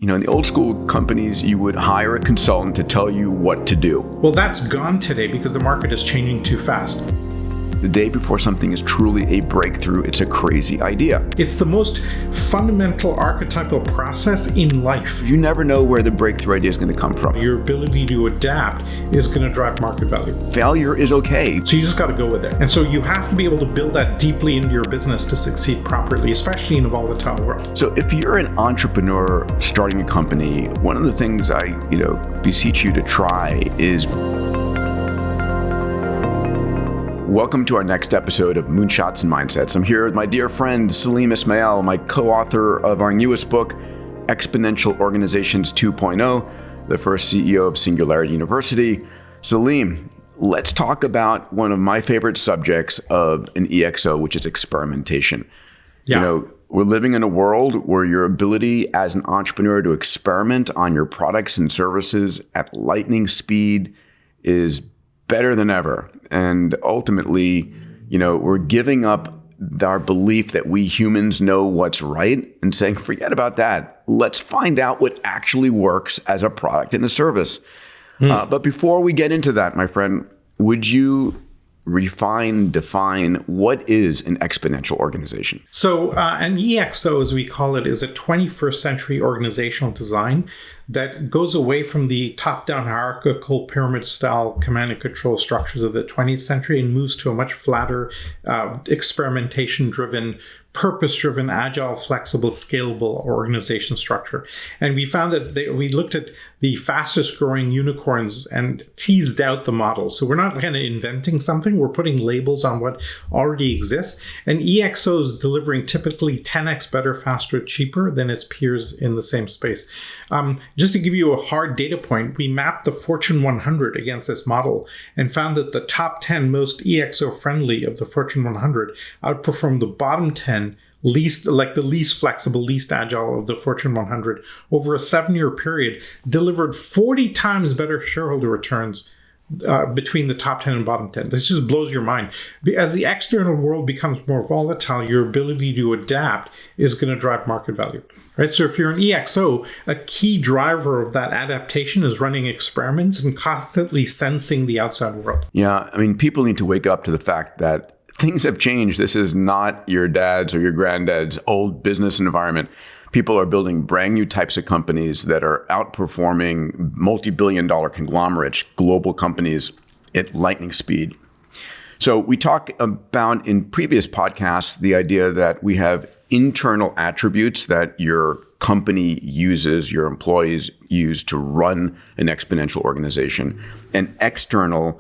In the old school companies, you would hire a consultant to tell you what to do. Well, that's gone today because the market is changing too fast. The day before something is truly a breakthrough, it's a crazy idea. It's the most fundamental archetypal process in life. You never know where the breakthrough idea is going to come from. Your ability to adapt is going to drive market value. Failure is okay. So you just got to go with it. And so you have to be able to build that deeply into your business to succeed properly, especially in a volatile world. So if you're an entrepreneur starting a company, one of the things I, beseech you to try is welcome to our next episode of Moonshots and Mindsets. I'm here with my dear friend Salim Ismail, my co-author of our newest book, Exponential Organizations 2.0, the first CEO of Singularity University. Salim, let's talk about one of my favorite subjects of an ExO, which is experimentation. Yeah. We're living in a world where your ability as an entrepreneur to experiment on your products and services at lightning speed is better than ever. And ultimately, we're giving up our belief that we humans know what's right and saying, forget about that. Let's find out what actually works as a product and a service. But before we get into that, my friend, would you define what is an exponential organization? So an ExO, as we call it, is a 21st century organizational design that goes away from the top-down hierarchical pyramid-style command and control structures of the 20th century and moves to a much flatter, experimentation-driven, purpose-driven, agile, flexible, scalable organization structure. And we found that we looked at the fastest growing unicorns and teased out the model. So we're not kind of inventing something. We're putting labels on what already exists. And ExO is delivering typically 10x better, faster, cheaper than its peers in the same space. Just to give you a hard data point, we mapped the Fortune 100 against this model and found that the top 10 most ExO friendly of the Fortune 100 outperformed the bottom 10 least flexible, least agile of the Fortune 100 over a 7-year period, delivered 40 times better shareholder returns between the top 10 and bottom 10. This just blows your mind. As the external world becomes more volatile, your ability to adapt is going to drive market value. Right? So if you're an ExO, a key driver of that adaptation is running experiments and constantly sensing the outside world. Yeah, people need to wake up to the fact that things have changed. This is not your dad's or your granddad's old business environment. People are building brand new types of companies that are outperforming multi-billion-dollar conglomerates, global companies at lightning speed. So we talked about in previous podcasts the idea that we have internal attributes that your company uses, your employees use to run an exponential organization, and external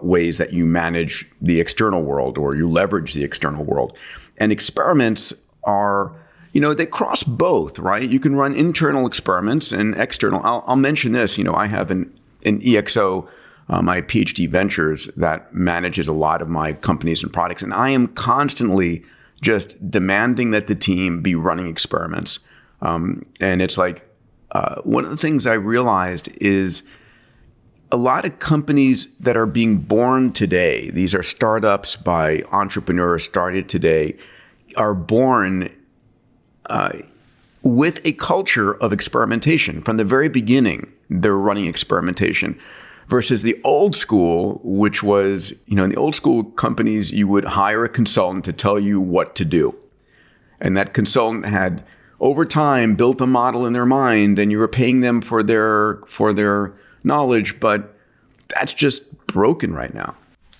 ways that you manage the external world or you leverage the external world. And experiments are, they cross both, right? You can run internal experiments and external. I'll mention this, I have an ExO, my PhD Ventures, that manages a lot of my companies and products. And I am constantly just demanding that the team be running experiments. And it's like, one of the things I realized is a lot of companies that are being born today, these are startups by entrepreneurs started today, are born with a culture of experimentation. From the very beginning, they're running experimentation. Versus the old school, which was, in the old school companies, you would hire a consultant to tell you what to do. And that consultant had, over time, built a model in their mind, and you were paying them for their knowledge, but that's just broken right now.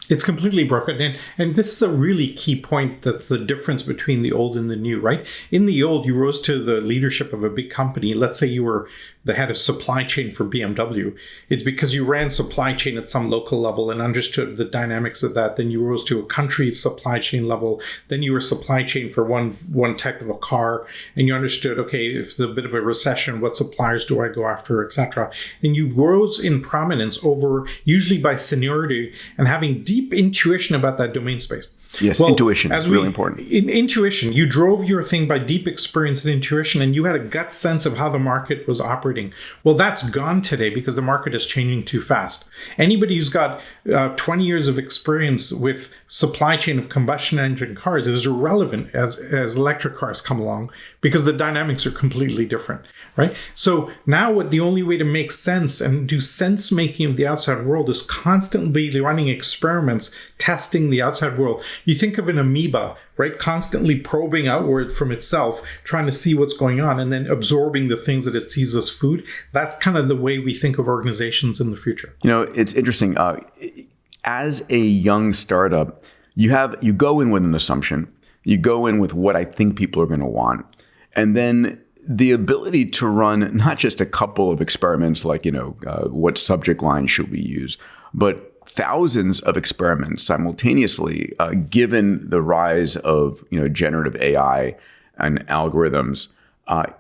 It's completely broken. And this is a really key point. That's the difference between the old and the new, right? In the old, you rose to the leadership of a big company. Let's say you were the head of supply chain for BMW. It's because you ran supply chain at some local level and understood the dynamics of that. Then you rose to a country supply chain level. Then you were supply chain for one type of a car. And you understood, okay, if there's a bit of a recession, what suppliers do I go after, etc. And you rose in prominence over, usually by seniority and having deep intuition about that domain space. Yes, intuition is really important. In intuition, you drove your thing by deep experience and intuition, and you had a gut sense of how the market was operating. Well, that's gone today because the market is changing too fast. Anybody who's got 20 years of experience with supply chain of combustion engine cars is irrelevant as electric cars come along because the dynamics are completely different, right? So now the only way to make sense and do sense making of the outside world is constantly running experiments, testing the outside world. You think of an amoeba, right? Constantly probing outward from itself, trying to see what's going on, and then absorbing the things that it sees as food. That's kind of the way we think of organizations in the future. It's interesting. As a young startup, you go in with an assumption. You go in with what I think people are going to want. And then the ability to run not just a couple of experiments like, what subject line should we use, but thousands of experiments simultaneously, given the rise of generative AI and algorithms,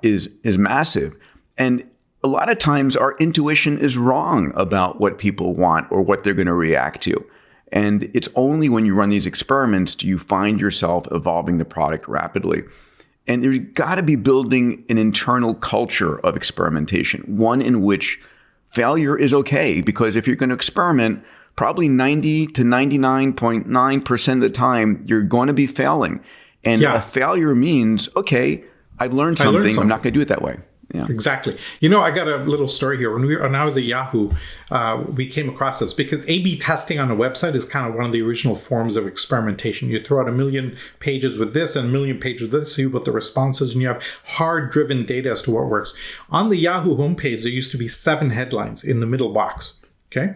is massive. And a lot of times our intuition is wrong about what people want or what they're going to react to. And it's only when you run these experiments do you find yourself evolving the product rapidly. And there's got to be building an internal culture of experimentation, one in which failure is okay, because if you're going to experiment, probably 90 to 99.9% of the time, you're going to be failing. And a failure means, okay, I've learned something. I'm not going to do it that way. Yeah. Exactly. I got a little story here. When I was at Yahoo, we came across this because A/B testing on a website is kind of one of the original forms of experimentation. You throw out 1 million pages with this and 1 million pages with this, see what the response is, and you have hard-driven data as to what works. On the Yahoo homepage, there used to be 7 headlines in the middle box. Okay.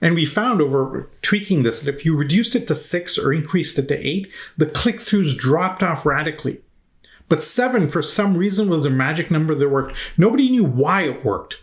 And we found over tweaking this that if you reduced it to 6 or increased it to 8, the click-throughs dropped off radically. But 7, for some reason, was a magic number that worked. Nobody knew why it worked.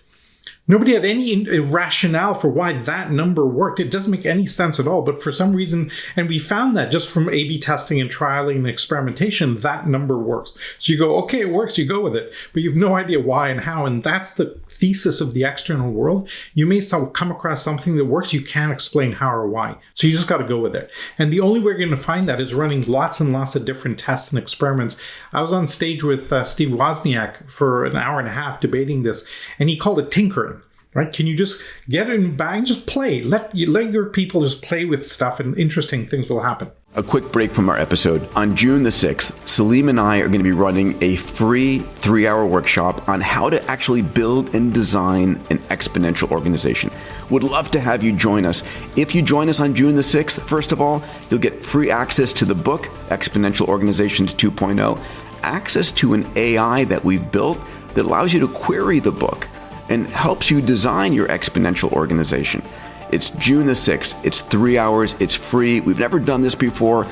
Nobody had any rationale for why that number worked. It doesn't make any sense at all. But for some reason, and we found that just from A/B testing and trialing and experimentation, that number works. So you go, okay, it works, you go with it. But you have no idea why and how. And that's the thesis of the external world. You may come across something that works, you can't explain how or why. So you just got to go with it. And the only way you're going to find that is running lots and lots of different tests and experiments. I was on stage with Steve Wozniak for an hour and a half debating this, and he called it tinkering. Right? Can you just get it in a bag and just play? Let your people just play with stuff, and interesting things will happen. A quick break from our episode. On June the 6th, Salim and I are going to be running a free 3-hour workshop on how to actually build and design an exponential organization. Would love to have you join us. If you join us on June the 6th, first of all, you'll get free access to the book, Exponential Organizations 2.0, access to an AI that we've built that allows you to query the book and helps you design your exponential organization. It's June the 6th. It's 3 hours. It's free. We've never done this before.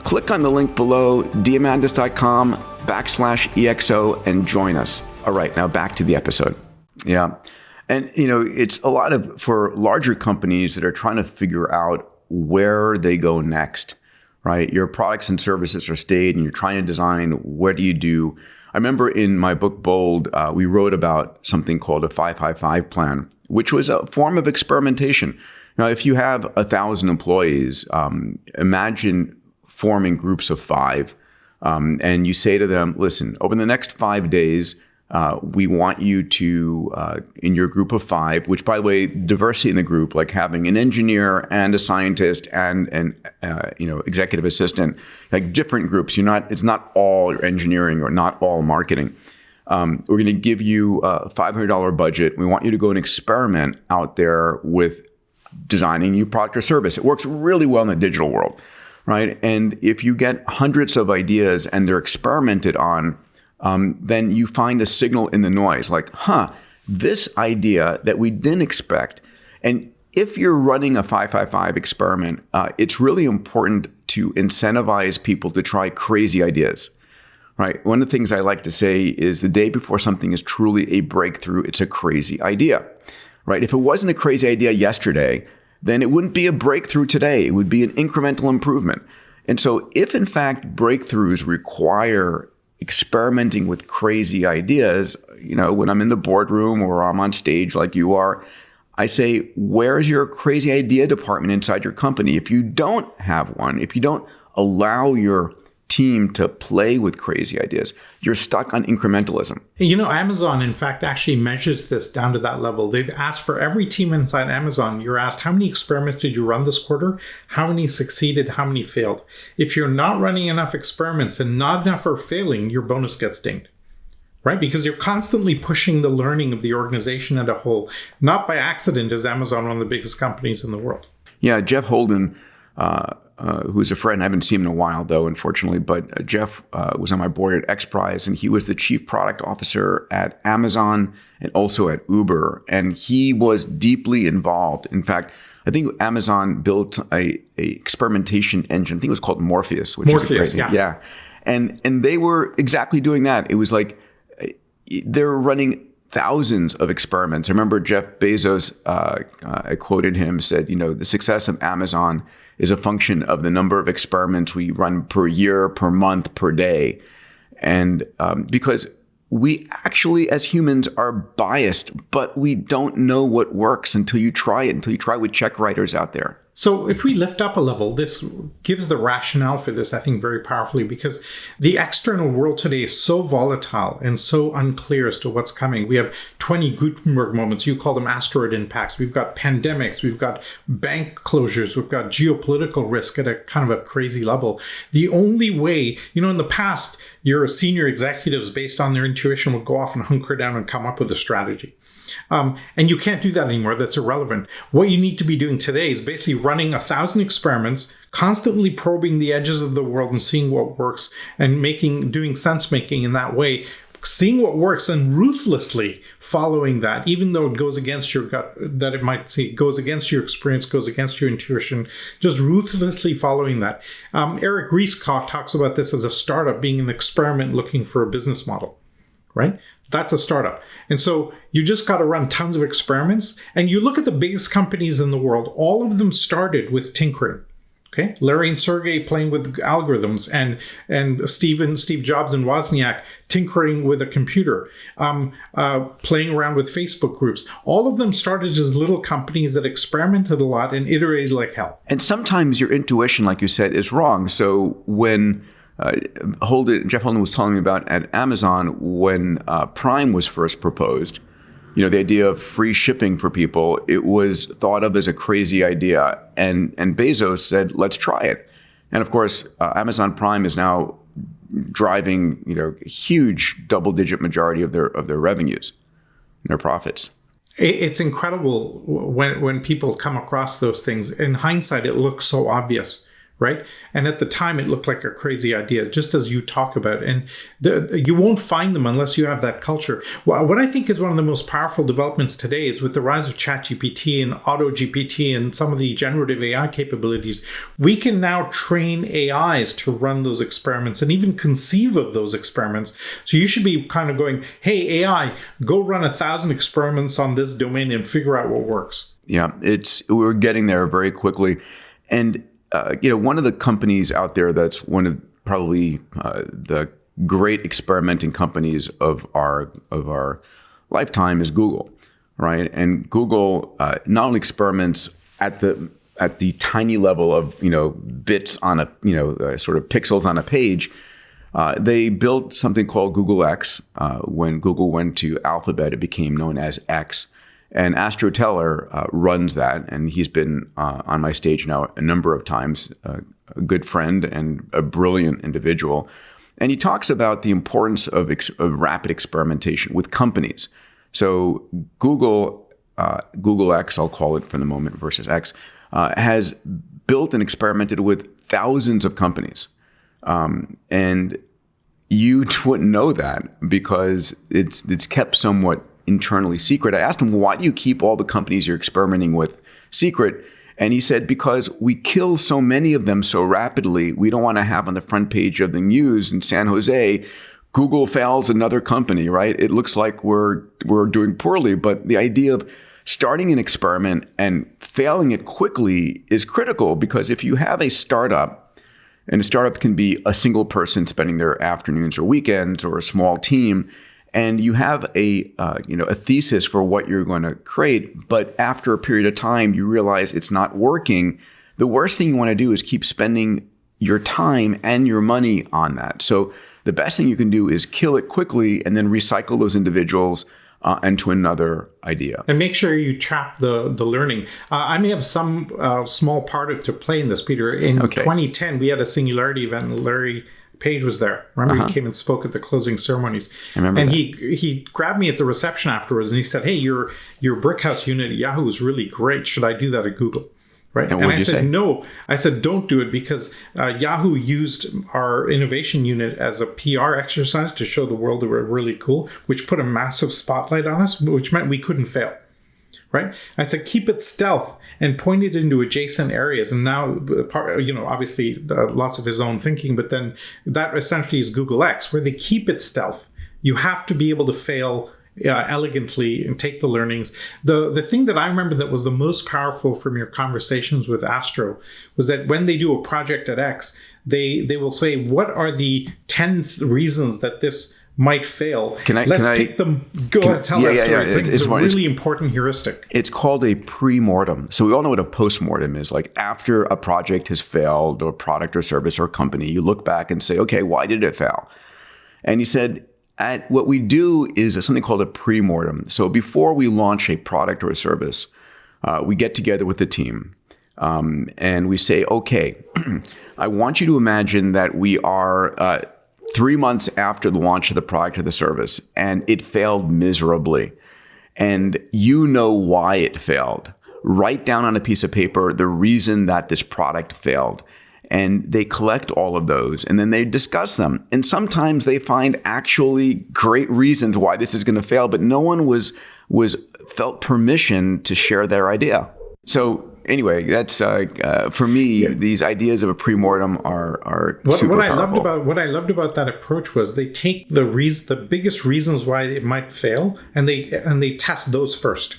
Click on the link below, diamandis.com/EXO, and join us. All right, now back to the episode. Yeah. And, it's a lot for larger companies that are trying to figure out where they go next, right? Your products and services are stayed and you're trying to design, what do you do? I remember in my book, Bold, we wrote about something called a 5-5-5 plan, which was a form of experimentation. Now, if you have 1,000 employees, imagine forming groups of 5, and you say to them, listen, over the next 5 days, we want you to, in your group of 5, which, by the way, diversity in the group, like having an engineer and a scientist and an executive assistant, like different groups. It's not all engineering or not all marketing. We're going to give you a $500 budget. We want you to go and experiment out there with designing a new product or service. It works really well in the digital world, right? And if you get hundreds of ideas and they're experimented on, then you find a signal in the noise, like, this idea that we didn't expect. And if you're running a 5-5-5 experiment, it's really important to incentivize people to try crazy ideas, right? One of the things I like to say is the day before something is truly a breakthrough, it's a crazy idea, right? If it wasn't a crazy idea yesterday, then it wouldn't be a breakthrough today. It would be an incremental improvement. And so if, in fact, breakthroughs require experimenting with crazy ideas, when I'm in the boardroom or I'm on stage like you are, I say, where's your crazy idea department inside your company? If you don't have one, if you don't allow your team to play with crazy ideas, you're stuck on incrementalism. Amazon, in fact, actually measures this down to that level. They've asked for every team inside Amazon, you're asked, how many experiments did you run this quarter? How many succeeded? How many failed? If you're not running enough experiments and not enough are failing, your bonus gets dinged. Right? Because you're constantly pushing the learning of the organization as a whole. Not by accident is Amazon one of the biggest companies in the world. Yeah, Jeff Holden, who's a friend. I haven't seen him in a while, though, unfortunately. But Jeff was on my board at XPRIZE, and he was the chief product officer at Amazon and also at Uber. And he was deeply involved. In fact, I think Amazon built a experimentation engine. I think it was called Morpheus. Which is a great thing. Yeah. And they were exactly doing that. It was like they were running thousands of experiments. I remember Jeff Bezos, I quoted him, said, the success of Amazon is a function of the number of experiments we run per year, per month, per day. And because we actually, as humans, are biased, but we don't know what works until you try it, until you try with check writers out there. So if we lift up a level, this gives the rationale for this, I think, very powerfully, because the external world today is so volatile and so unclear as to what's coming. We have 20 Gutenberg moments. You call them asteroid impacts. We've got pandemics. We've got bank closures. We've got geopolitical risk at a kind of a crazy level. The only way, in the past, your senior executives, based on their intuition, would go off and hunker down and come up with a strategy. And you can't do that anymore. That's irrelevant. What you need to be doing today is basically running 1,000 experiments, constantly probing the edges of the world and seeing what works and doing sense making in that way, seeing what works and ruthlessly following that, even though it goes against your gut, that it might say goes against your experience, goes against your intuition, just ruthlessly following that. Eric Ries talks about this as a startup being an experiment looking for a business model, right? That's a startup. And so you just got to run tons of experiments. And you look at the biggest companies in the world, all of them started with tinkering. Okay, Larry and Sergey playing with algorithms, and Steve Jobs and Wozniak tinkering with a computer, playing around with Facebook groups. All of them started as little companies that experimented a lot and iterated like hell. And sometimes your intuition, like you said, is wrong. So when Jeff Holden was telling me about at Amazon when Prime was first proposed, the idea of free shipping for people, it was thought of as a crazy idea. And Bezos said, let's try it. And of course, Amazon Prime is now driving, a huge double-digit majority of their revenues and their profits. It's incredible when people come across those things. In hindsight, it looks so obvious. Right? And at the time, it looked like a crazy idea, just as you talk about. And you won't find them unless you have that culture. What I think is one of the most powerful developments today is with the rise of ChatGPT and AutoGPT and some of the generative AI capabilities, we can now train AIs to run those experiments and even conceive of those experiments. So you should be kind of going, hey, AI, go run 1,000 experiments on this domain and figure out what works. Yeah, we're getting there very quickly. And one of the companies out there that's one of probably the great experimenting companies of our lifetime is Google, right? And Google not only experiments at the tiny level of bits on a sort of pixels on a page. They built something called Google X. When Google went to Alphabet, it became known as X. And Astro Teller runs that, and he's been on my stage now a number of times, a good friend and a brilliant individual. And he talks about the importance of rapid experimentation with companies. So Google X, I'll call it for the moment, versus X, has built and experimented with thousands of companies. And you wouldn't know that because it's kept somewhat internally secret. I asked him, why do you keep all the companies you're experimenting with secret? And he said, because we kill so many of them so rapidly, we don't want to have on the front page of the news in San Jose, Google fails another company, right? It looks like we're doing poorly, but the idea of starting an experiment and failing it quickly is critical, because if you have a startup, and a startup can be a single person spending their afternoons or weekends or a small team, and you have a thesis for what you're going to create, but after a period of time, you realize it's not working. The worst thing you want to do is keep spending your time and your money on that. So the best thing you can do is kill it quickly and then recycle those individuals into another idea. And make sure you trap the learning. I may have some small part to play in this, Peter. In 2010, we had a Singularity event, and Larry Page was there. Remember, he came and spoke at the closing ceremonies. I remember and that. he grabbed me at the reception afterwards, and he said, "Hey, your Brickhouse unit at Yahoo is really great. Should I do that at Google?" Right. And I said, no. I said, don't do it, because Yahoo used our innovation unit as a PR exercise to show the world that we're really cool, which put a massive spotlight on us, which meant we couldn't fail. Right. I said, keep it stealth and point it into adjacent areas. And now, obviously lots of his own thinking, but then that essentially is Google X, where they keep it stealth. You have to be able to fail elegantly and take the learnings. The thing that I remember that was the most powerful from your conversations with Astro was that when they do a project at X, they will say, what are the 10 reasons that this might fail? Let's pick them. Go ahead, tell that story. It's a really important heuristic. It's called a pre-mortem. So we all know what a post-mortem is. Like after a project has failed, or product or service or company, you look back and say, okay, why did it fail? And he said, what we do is something called a pre-mortem. So before we launch a product or a service, we get together with the team and we say, okay, I want you to imagine that we are 3 months after the launch of the product or the service, and it failed miserably. And you know why it failed. Write down on a piece of paper the reason that this product failed. And they collect all of those, and then they discuss them. And sometimes they find actually great reasons why this is going to fail, but no one felt permission to share their idea. So anyway, that's for me. These ideas of a pre-mortem are super powerful. What I loved about that approach was they take the biggest reasons why it might fail, and they test those first.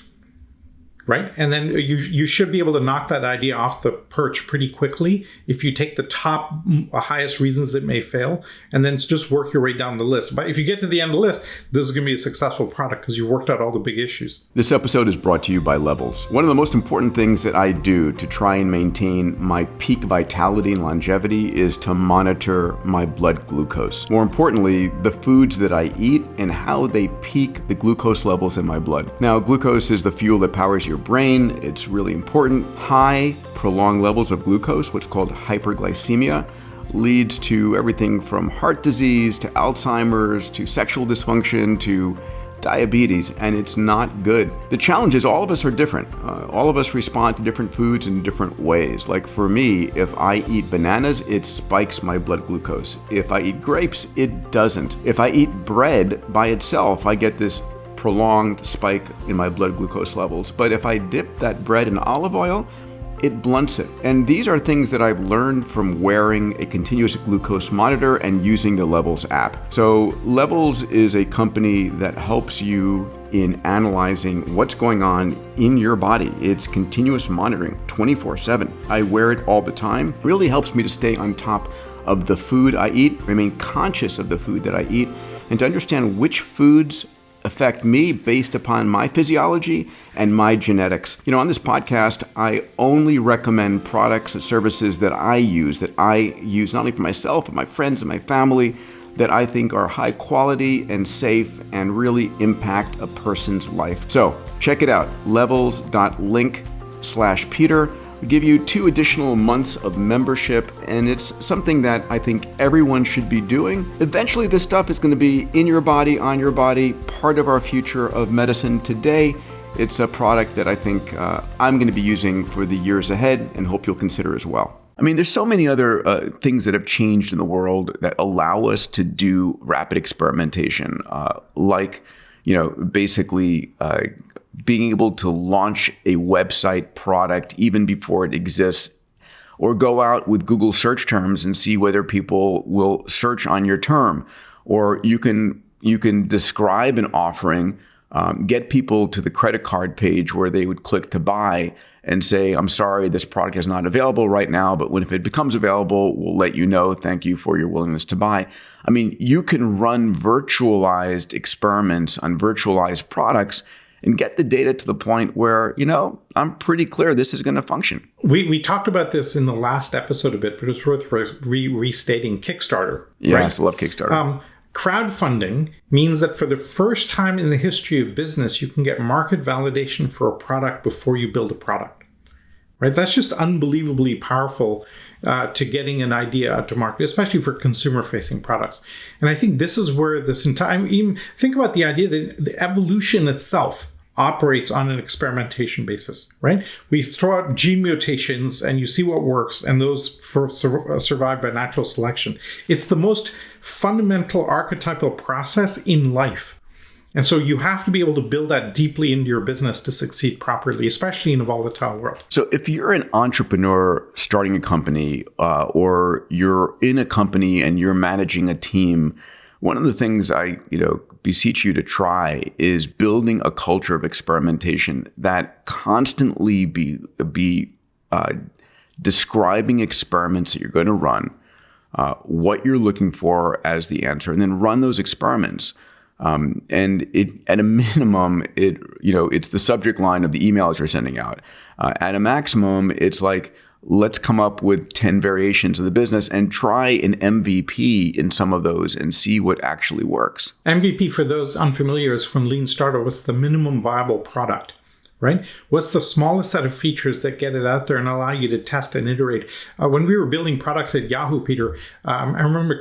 Right. And then you should be able to knock that idea off the perch pretty quickly if you take the top highest reasons it may fail, and then just work your way down the list. But if you get to the end of the list, this is going to be a successful product because you worked out all the big issues. This episode is brought to you by Levels. One of the most important things that I do to try and maintain my peak vitality and longevity is to monitor my blood glucose. More importantly, the foods that I eat and how they peak the glucose levels in my blood. Now, glucose is the fuel that powers your brain. It's really important. High, prolonged levels of glucose, what's called hyperglycemia, leads to everything from heart disease to Alzheimer's to sexual dysfunction to diabetes, and it's not good. The challenge is all of us are different. All of us respond to different foods in different ways. Like for me, if I eat bananas, it spikes my blood glucose. If I eat grapes, it doesn't. If I eat bread by itself, I get this prolonged spike in my blood glucose levels. But if I dip that bread in olive oil, it blunts it. And these are things that I've learned from wearing a continuous glucose monitor and using the Levels app. So Levels is a company that helps you in analyzing what's going on in your body. It's continuous monitoring 24/7. I wear it all the time. It really helps me to stay on top of the food I eat, remain conscious of the food that I eat, and to understand which foods affect me based upon my physiology and my genetics. You know, on this podcast, I only recommend products and services that I use not only for myself, but my friends and my family, that I think are high quality and safe and really impact a person's life. So check it out, levels.link/Peter. We give you 2 additional months of membership, and it's something that I think everyone should be doing. Eventually, this stuff is going to be in your body, on your body, part of our future of medicine. Today, it's a product that I think I'm going to be using for the years ahead and hope you'll consider as well. I mean, there's so many other things that have changed in the world that allow us to do rapid experimentation, basically being able to launch a website product even before it exists, or go out with Google search terms and see whether people will search on your term. Or you can describe an offering, get people to the credit card page where they would click to buy and say, I'm sorry, this product is not available right now, but if it becomes available, we'll let you know. Thank you for your willingness to buy. I mean, you can run virtualized experiments on virtualized products and get the data to the point where, I'm pretty clear this is going to function. We talked about this in the last episode a bit, but it's worth restating Kickstarter. Yes, I love Kickstarter. Crowdfunding means that for the first time in the history of business, you can get market validation for a product before you build a product. Right? That's just unbelievably powerful to getting an idea out to market, especially for consumer-facing products. And I think this is where this entire, even think about the idea that the evolution itself operates on an experimentation basis, right? We throw out gene mutations and you see what works, and those survive by natural selection. It's the most fundamental archetypal process in life. And so you have to be able to build that deeply into your business to succeed properly, especially in a volatile world. So if you're an entrepreneur starting a company or you're in a company and you're managing a team, one of the things I beseech you to try is building a culture of experimentation that constantly be describing experiments that you're going to run, what you're looking for as the answer, and then run those experiments. And at a minimum, it's the subject line of the emails you're sending out. At a maximum, it's like, let's come up with 10 variations of the business and try an MVP in some of those and see what actually works. MVP, for those unfamiliar, is from Lean Startup. What's the minimum viable product, right? What's the smallest set of features that get it out there and allow you to test and iterate? When we were building products at Yahoo, Peter, I remember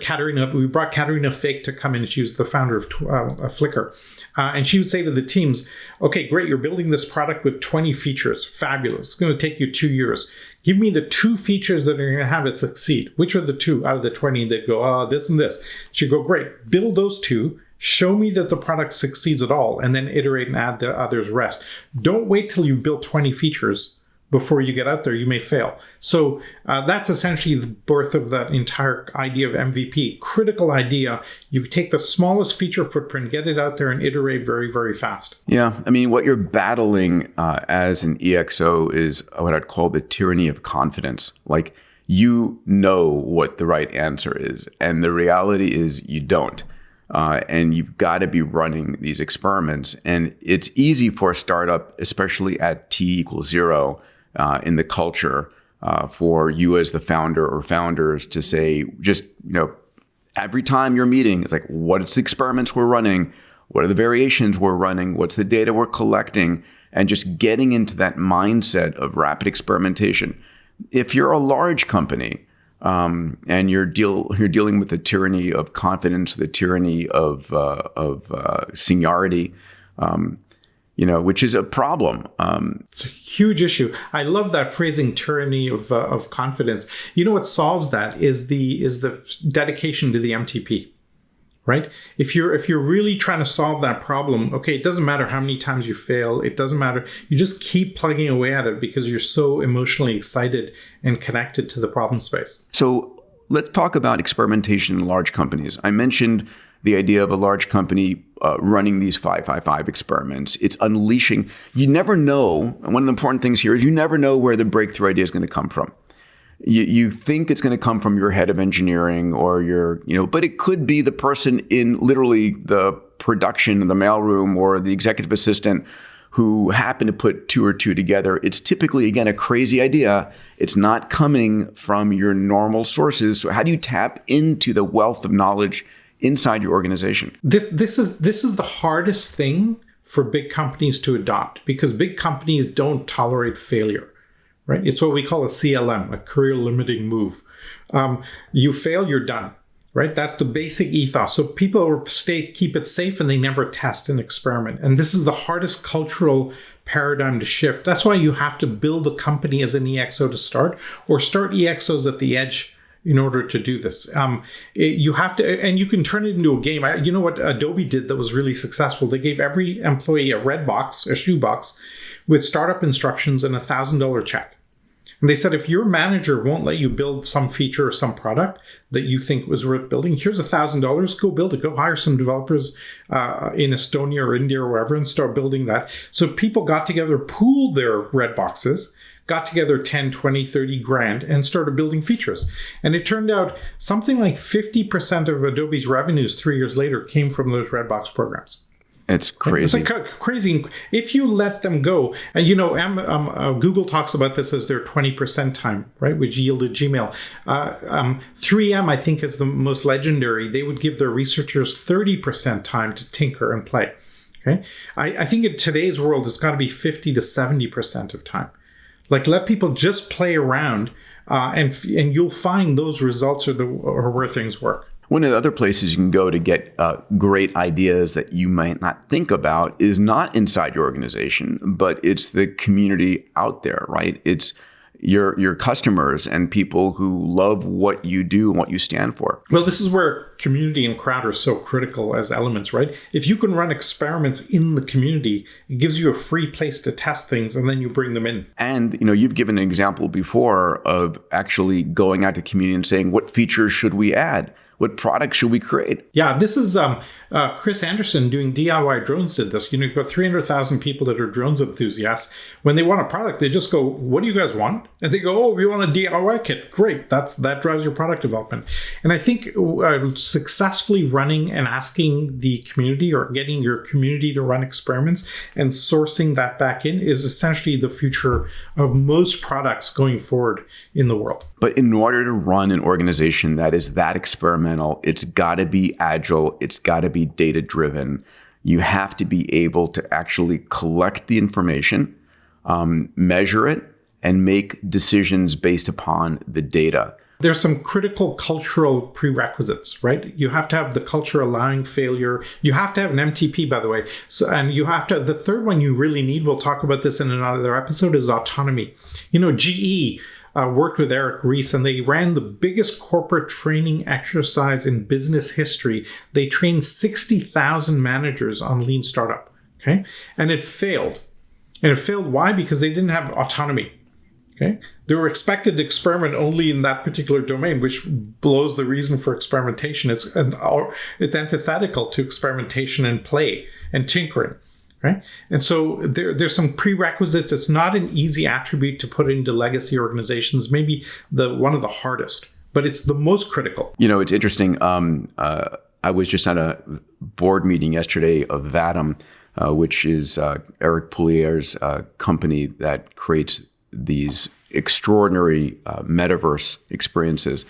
we brought Katerina Fake to come in. She was the founder of Flickr. And she would say to the teams, okay, great, you're building this product with 20 features. Fabulous. It's going to take you 2 years. Give me the 2 features that are going to have it succeed. Which are the 2 out of the 20? They'd go, this and this. She'd go, great, build those 2. Show me that the product succeeds at all, and then iterate and add the others rest. Don't wait till you've built 20 features before you get out there. You may fail. So that's essentially the birth of that entire idea of MVP. Critical idea. You take the smallest feature footprint, get it out there, and iterate very, very fast. Yeah. I mean, what you're battling as an EXO is what I'd call the tyranny of confidence. Like, you know what the right answer is, and the reality is you don't. And you've got to be running these experiments. And it's easy for a startup, especially at T equals 0 in the culture, for you as the founder or founders to say, just, every time you're meeting, it's like, what's the experiments we're running? What are the variations we're running? What's the data we're collecting? And just getting into that mindset of rapid experimentation. If you're a large company, and you're dealing with the tyranny of confidence, the tyranny of seniority, which is a problem. It's a huge issue. I love that phrasing, tyranny of confidence. You know what solves that is the dedication to the MTP. Right? If you're really trying to solve that problem, okay, it doesn't matter how many times you fail. It doesn't matter. You just keep plugging away at it because you're so emotionally excited and connected to the problem space. So let's talk about experimentation in large companies. I mentioned the idea of a large company running these 5-5-5 experiments. It's unleashing. You never know. And one of the important things here is you never know where the breakthrough idea is going to come from. You think it's going to come from your head of engineering or but it could be the person in literally the production in the mailroom or the executive assistant who happened to put 2 or 2 together. It's typically, again, a crazy idea. It's not coming from your normal sources. So how do you tap into the wealth of knowledge inside your organization? This is the hardest thing for big companies to adopt because big companies don't tolerate failure. Right? It's what we call a CLM, a career limiting move. You fail, you're done. Right? That's the basic ethos. So people keep it safe and they never test and experiment. And this is the hardest cultural paradigm to shift. That's why you have to build a company as an EXO to start, or start EXOs at the edge in order to do this. You have to, and you can turn it into a game. You know what Adobe did that was really successful? They gave every employee a red box, a shoe box, with startup instructions and $1,000 check. And they said, if your manager won't let you build some feature or some product that you think was worth building, here's $1,000, go build it. Go hire some developers in Estonia or India or wherever and start building that. So people got together, pooled their red boxes, got together 10, 20, 30 grand and started building features. And it turned out something like 50% of Adobe's revenues 3 years later came from those red box programs. It's crazy. It's like crazy. If you let them go, and Google talks about this as their 20% time, right, which yielded Gmail. 3M, I think, is the most legendary. They would give their researchers 30% time to tinker and play. Okay, I think in today's world, it's got to be 50 to 70% of time. Like, let people just play around, and you'll find those results are where things work. One of the other places you can go to get great ideas that you might not think about is not inside your organization, but it's the community out there, right? It's your customers and people who love what you do and what you stand for. Well, this is where community and crowd are so critical as elements, right? If you can run experiments in the community, it gives you a free place to test things, and then you bring them in. And, you've given an example before of actually going out to community and saying, what features should we add? What products should we create? Yeah, this is Chris Anderson doing DIY drones did this. You've got 300,000 people that are drones enthusiasts. When they want a product, they just go, what do you guys want? And they go, oh, we want a DIY kit. Great. That drives your product development. And I think successfully running and asking the community or getting your community to run experiments and sourcing that back in is essentially the future of most products going forward in the world. But in order to run an organization that is that experimental, it's got to be agile. It's got to be data-driven. You have to be able to actually collect the information, measure it, and make decisions based upon the data. There's some critical cultural prerequisites, right? You have to have the culture allowing failure. You have to have an MTP, by the way. So, and you have to, the third one you really need, we'll talk about this in another episode, is autonomy. GE worked with Eric Ries, and they ran the biggest corporate training exercise in business history. They trained 60,000 managers on lean startup, okay? And it failed. And it failed, why? Because they didn't have autonomy, okay? They were expected to experiment only in that particular domain, which blows the reason for experimentation. It's antithetical to experimentation and play and tinkering. Right? And so there's some prerequisites. It's not an easy attribute to put into legacy organizations, maybe one of the hardest, but it's the most critical. It's interesting. I was just at a board meeting yesterday of Vatum, which is Eric Poulier's company that creates these extraordinary metaverse experiences.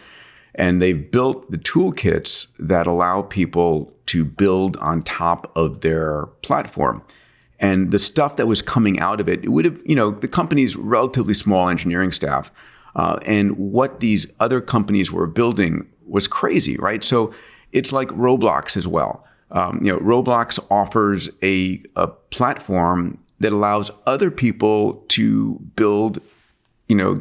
And they've built the toolkits that allow people to build on top of their platform. And the stuff that was coming out of it would have, the company's relatively small engineering staff. And what these other companies were building was crazy, right? So it's like Roblox as well. Roblox offers a platform that allows other people to build,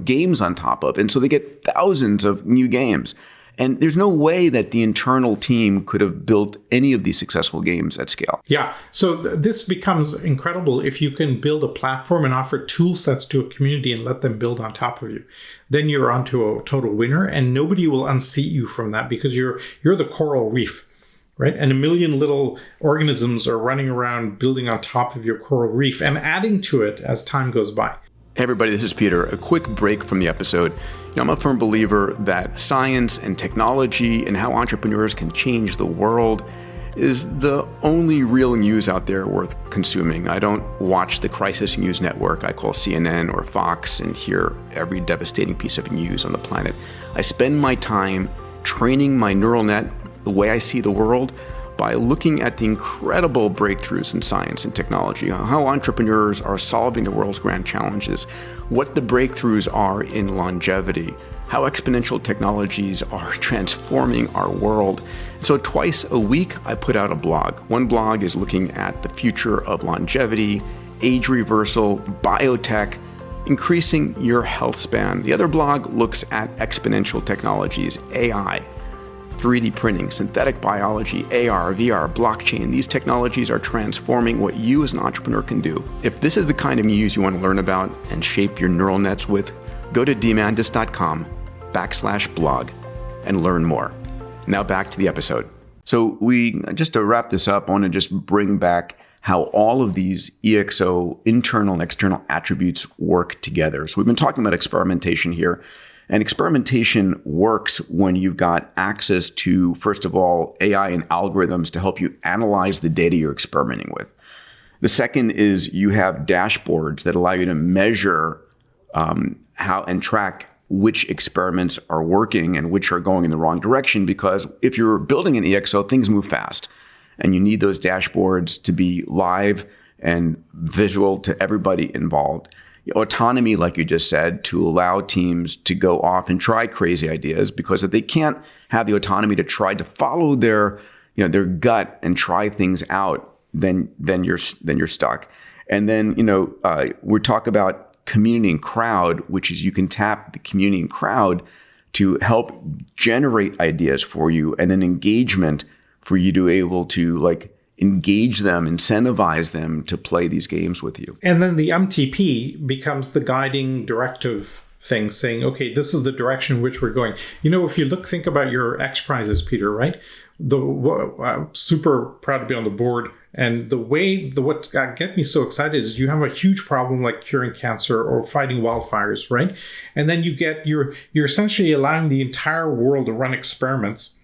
games on top of. And so they get thousands of new games. And there's no way that the internal team could have built any of these successful games at scale. Yeah. So this becomes incredible if you can build a platform and offer tool sets to a community and let them build on top of you. Then you're onto a total winner, and nobody will unseat you from that because you're the coral reef, right? And a million little organisms are running around building on top of your coral reef and adding to it as time goes by. Hey everybody, this is Peter. A quick break from the episode. I'm a firm believer that science and technology and how entrepreneurs can change the world is the only real news out there worth consuming. I don't watch the crisis news network I call CNN or Fox and hear every devastating piece of news on the planet. I spend my time training my neural net the way I see the world by looking at the incredible breakthroughs in science and technology, how entrepreneurs are solving the world's grand challenges, what the breakthroughs are in longevity, how exponential technologies are transforming our world. So twice a week, I put out a blog. One blog is looking at the future of longevity, age reversal, biotech, increasing your health span. The other blog looks at exponential technologies, AI, 3D printing, synthetic biology, AR, VR, blockchain. These technologies are transforming what you as an entrepreneur can do. If this is the kind of news you want to learn about and shape your neural nets with, go to Diamandis.com/blog and learn more. Now back to the episode. So just to wrap this up, I want to just bring back how all of these EXO internal and external attributes work together. So we've been talking about experimentation here. And experimentation works when you've got access to, first of all, AI and algorithms to help you analyze the data you're experimenting with. The second is you have dashboards that allow you to measure how and track which experiments are working and which are going in the wrong direction. Because if you're building an EXO, things move fast. And you need those dashboards to be live and visual to everybody involved. Autonomy, like you just said, to allow teams to go off and try crazy ideas, because if they can't have the autonomy to try to follow their gut and try things out, then you're stuck. And then we talk about community and crowd, which is you can tap the community and crowd to help generate ideas for you, and then engagement for you to be able to engage them, incentivize them to play these games with you. And then the MTP becomes the guiding directive thing, saying, okay, this is the direction in which we're going. If you think about your X Prizes, Peter, right? Super proud to be on the board. And what gets me so excited is you have a huge problem like curing cancer or fighting wildfires, right? And then you're essentially allowing the entire world to run experiments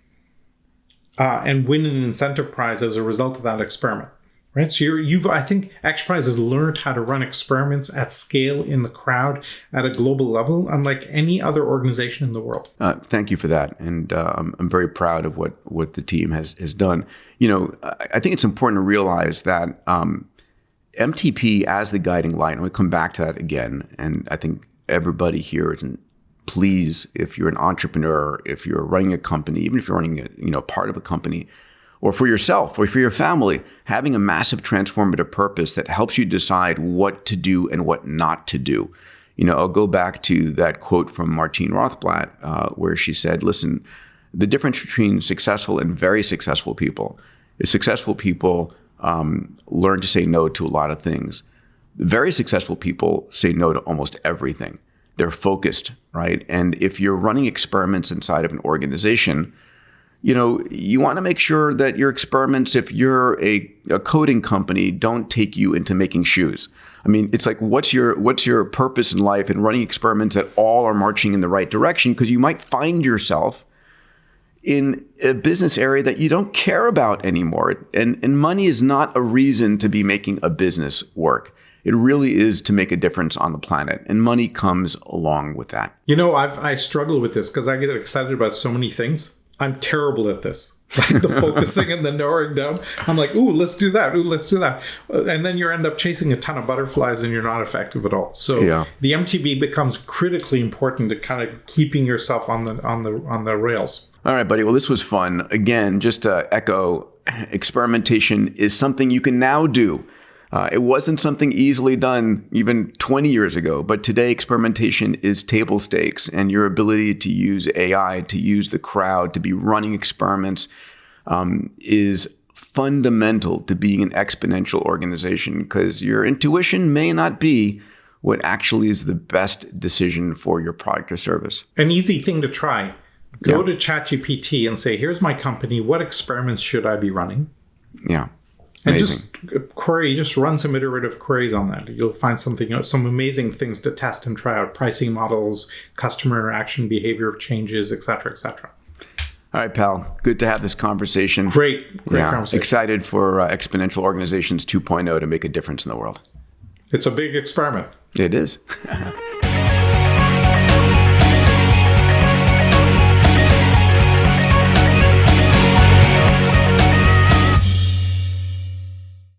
and win an incentive prize as a result of that experiment, right? So I think X Prize has learned how to run experiments at scale in the crowd at a global level, unlike any other organization in the world. Thank you for that, and I'm very proud of what the team has done. I think it's important to realize that MTP as the guiding light, and we'll come back to that again. And I think everybody here is please, if you're an entrepreneur, if you're running a company, even if you're running part of a company, or for yourself or for your family, having a massive transformative purpose that helps you decide what to do and what not to do. I'll go back to that quote from Martine Rothblatt, where she said, listen, the difference between successful and very successful people is successful people learn to say no to a lot of things. Very successful people say no to almost everything. They're focused, right? And if you're running experiments inside of an organization, you want to make sure that your experiments, if you're a coding company, don't take you into making shoes. I mean, it's like, what's your purpose in life in running experiments that all are marching in the right direction? Because you might find yourself in a business area that you don't care about anymore. And money is not a reason to be making a business work. It really is to make a difference on the planet, and money comes along with that. I struggle with this because I get excited about so many things. I'm terrible at this, like the focusing and the narrowing down. I'm like, ooh, let's do that. Ooh, let's do that. And then you end up chasing a ton of butterflies and you're not effective at all. So The MTB becomes critically important to kind of keeping yourself on the rails. All right, buddy. Well, this was fun. Again, just to echo, experimentation is something you can now do. It wasn't something easily done even 20 years ago, but today experimentation is table stakes, and your ability to use AI, to use the crowd, to be running experiments is fundamental to being an exponential organization, because your intuition may not be what actually is the best decision for your product or service. An easy thing to try. Go to ChatGPT and say, here's my company. What experiments should I be running? Yeah. Amazing. And just run some iterative queries on that. You'll find some amazing things to test and try out: pricing models, customer interaction, behavior changes, et cetera, et cetera. All right, pal. Good to have this conversation. Great conversation. Excited for Exponential Organizations 2.0 to make a difference in the world. It's a big experiment. It is.